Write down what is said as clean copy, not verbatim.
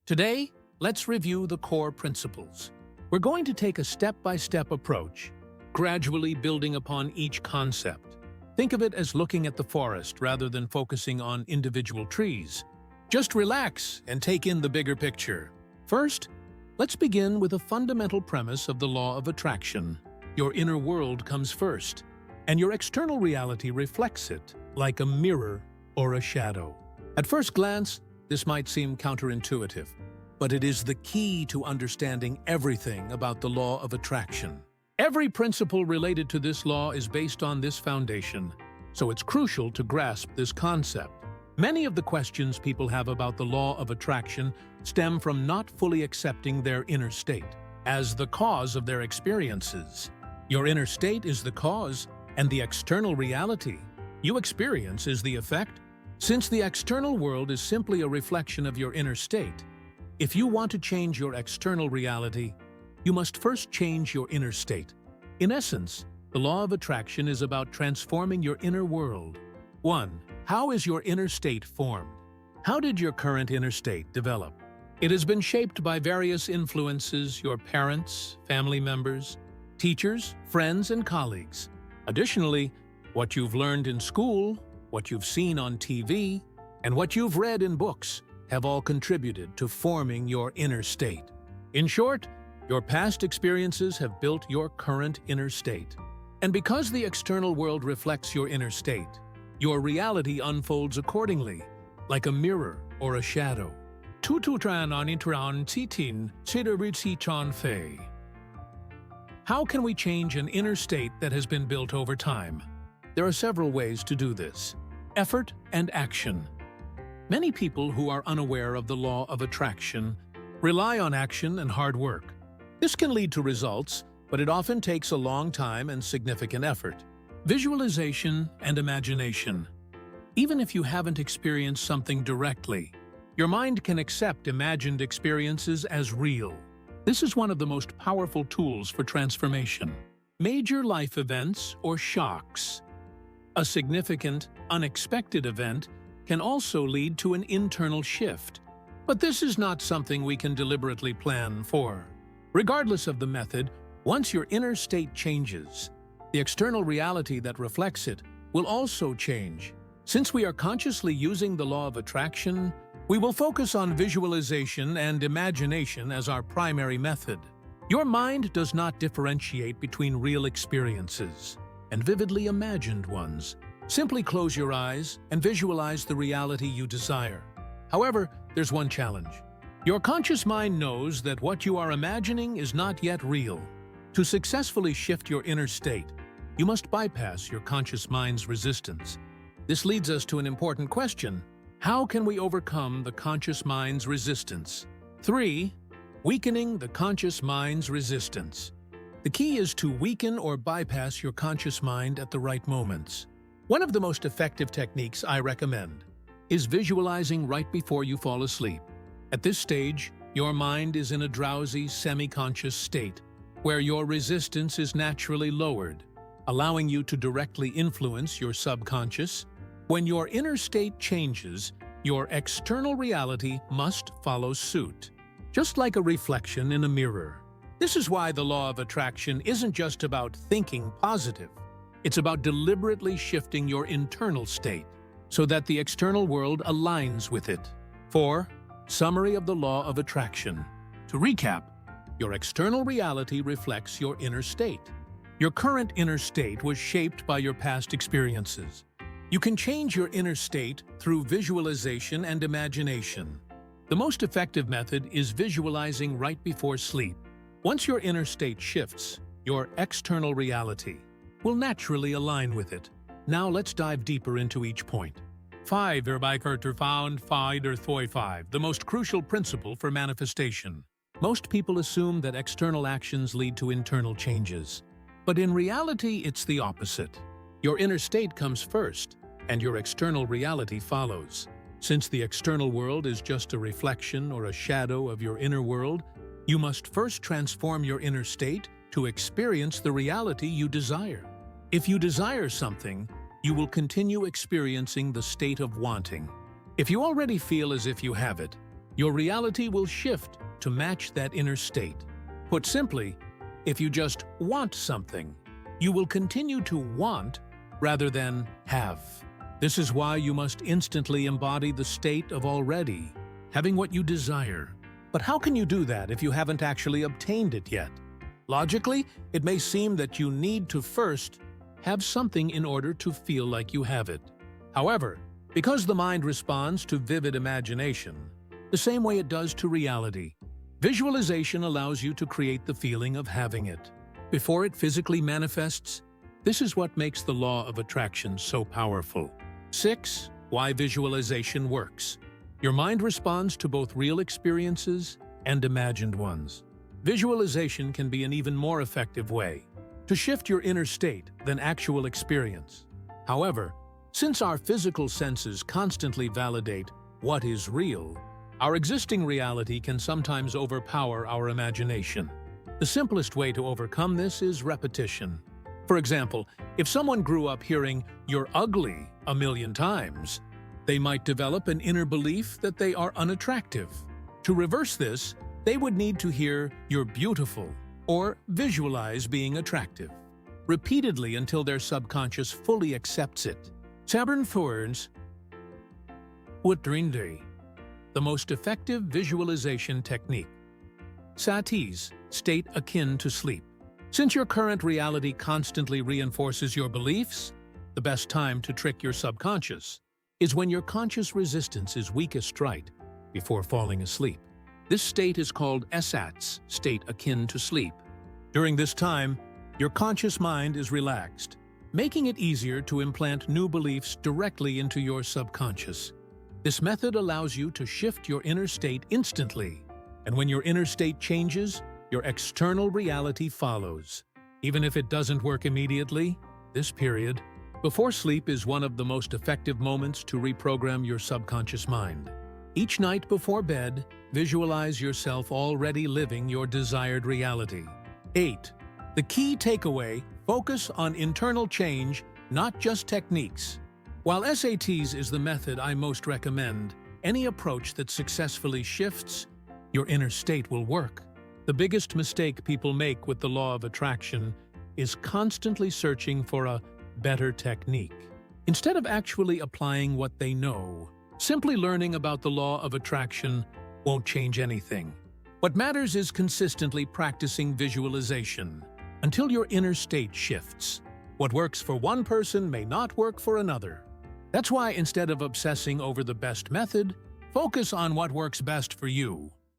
Today, let's review the core principles. We're going to take a step-by-step approach, gradually building upon each concept. Think of it as looking at the forest rather than focusing on individual trees. Just relax and take in the bigger picture. First, let's begin with a fundamental premise of the law of attraction. Your inner world comes first, and your external reality reflects it, like a mirror or a shadow. At first glance, this might seem counterintuitive, but it is the key to understanding everything about the law of attraction. Every principle related to this law is based on this foundation, so it's crucial to grasp this concept. Many of the questions people have about the law of attraction stem from not fully accepting their inner state as the cause of their experiences. Your inner state is the cause, and the external reality you experience is the effect. Since the external world is simply a reflection of your inner state, if you want to change your external reality, you must first change your inner state. In essence, the law of attraction is about transforming your inner world. 1. How is your inner state formed? How did your current inner state develop? It has been shaped by various influences: your parents, family members, teachers, friends, and colleagues. Additionally, what you've learned in school, what you've seen on TV, and what you've read in books have all contributed to forming your inner state. In short, your past experiences have built your current inner state. And because the external world reflects your inner state, your reality unfolds accordingly, like a mirror or a shadow. How can we change an inner state that has been built over time? There are several ways to do this. Effort and action. Many people who are unaware of the law of attraction rely on action and hard work. This can lead to results, but it often takes a long time and significant effort. Visualization and imagination. Even if you haven't experienced something directly, your mind can accept imagined experiences as real. This is one of the most powerful tools for transformation. Major life events or shocks. A significant, unexpected event can also lead to an internal shift. But this is not something we can deliberately plan for. Regardless of the method, once your inner state changes, the external reality that reflects it will also change. Since we are consciously using the law of attraction, we will focus on visualization and imagination as our primary method. Your mind does not differentiate between real experiences and vividly imagined ones. Simply close your eyes and visualize the reality you desire. However, there's one challenge. Your conscious mind knows that what you are imagining is not yet real. To successfully shift your inner state, you must bypass your conscious mind's resistance. This leads us to an important question. How can we overcome the conscious mind's resistance? 3. Weakening the conscious mind's resistance. The key is to weaken or bypass your conscious mind at the right moments. One of the most effective techniques I recommend is visualizing right before you fall asleep. At this stage, your mind is in a drowsy, semi-conscious state, where your resistance is naturally lowered, allowing you to directly influence your subconscious. When your inner state changes, your external reality must follow suit, just like a reflection in a mirror. This is why the law of attraction isn't just about thinking positive. It's about deliberately shifting your internal state so that the external world aligns with it. 4. Summary of the law of attraction. To recap, your external reality reflects your inner state. Your current inner state was shaped by your past experiences. You can change your inner state through visualization and imagination. The most effective method is visualizing right before sleep. Once your inner state shifts, your external reality will naturally align with it. Now let's dive deeper into each point. 5. The most crucial principle for manifestation. Most people assume that external actions lead to internal changes. But in reality, it's the opposite. Your inner state comes first, and your external reality follows. Since the external world is just a reflection or a shadow of your inner world, you must first transform your inner state to experience the reality you desire. If you desire something, you will continue experiencing the state of wanting. If you already feel as if you have it, Your reality will shift to match that inner state. Put simply, if you just want something, you will continue to want rather than have. This is why you must instantly embody the state of already having what you desire. But how can you do that if you haven't actually obtained it yet? Logically, it may seem that you need to first have something in order to feel like you have it. However, because the mind responds to vivid imagination the same way it does to reality, visualization allows you to create the feeling of having it before it physically manifests. This is what makes the law of attraction so powerful. 6. Why visualization works. Your mind responds to both real experiences and imagined ones. Visualization can be an even more effective way to shift your inner state than actual experience. However, since our physical senses constantly validate what is real, our existing reality can sometimes overpower our imagination. The simplest way to overcome this is repetition. For example, if someone grew up hearing "you're ugly" a million times, they might develop an inner belief that they are unattractive. To reverse this, they would need to hear "you're beautiful" or visualize being attractive repeatedly until their subconscious fully accepts it. Sabern Thorns Utrinde, the most effective visualization technique. Satis, state akin to sleep. Since your current reality constantly reinforces your beliefs, the best time to trick your subconscious is when your conscious resistance is weakest right before falling asleep. This state is called Esats, state akin to sleep. During this time, your conscious mind is relaxed, making it easier to implant new beliefs directly into your subconscious. This method allows you to shift your inner state instantly, and when your inner state changes, your external reality follows. Even if it doesn't work immediately, this period before sleep is one of the most effective moments to reprogram your subconscious mind. Each night before bed, visualize yourself already living your desired reality. 8. The key takeaway: focus on internal change, not just techniques. While SATs is the method I most recommend, any approach that successfully shifts your inner state will work. The biggest mistake people make with the law of attraction is constantly searching for a better technique. Instead of actually applying what they know, simply learning about the law of attraction won't change anything. What matters is consistently practicing visualization until your inner state shifts. What works for one person may not work for another. That's why instead of obsessing over the best method, focus on what works best for you.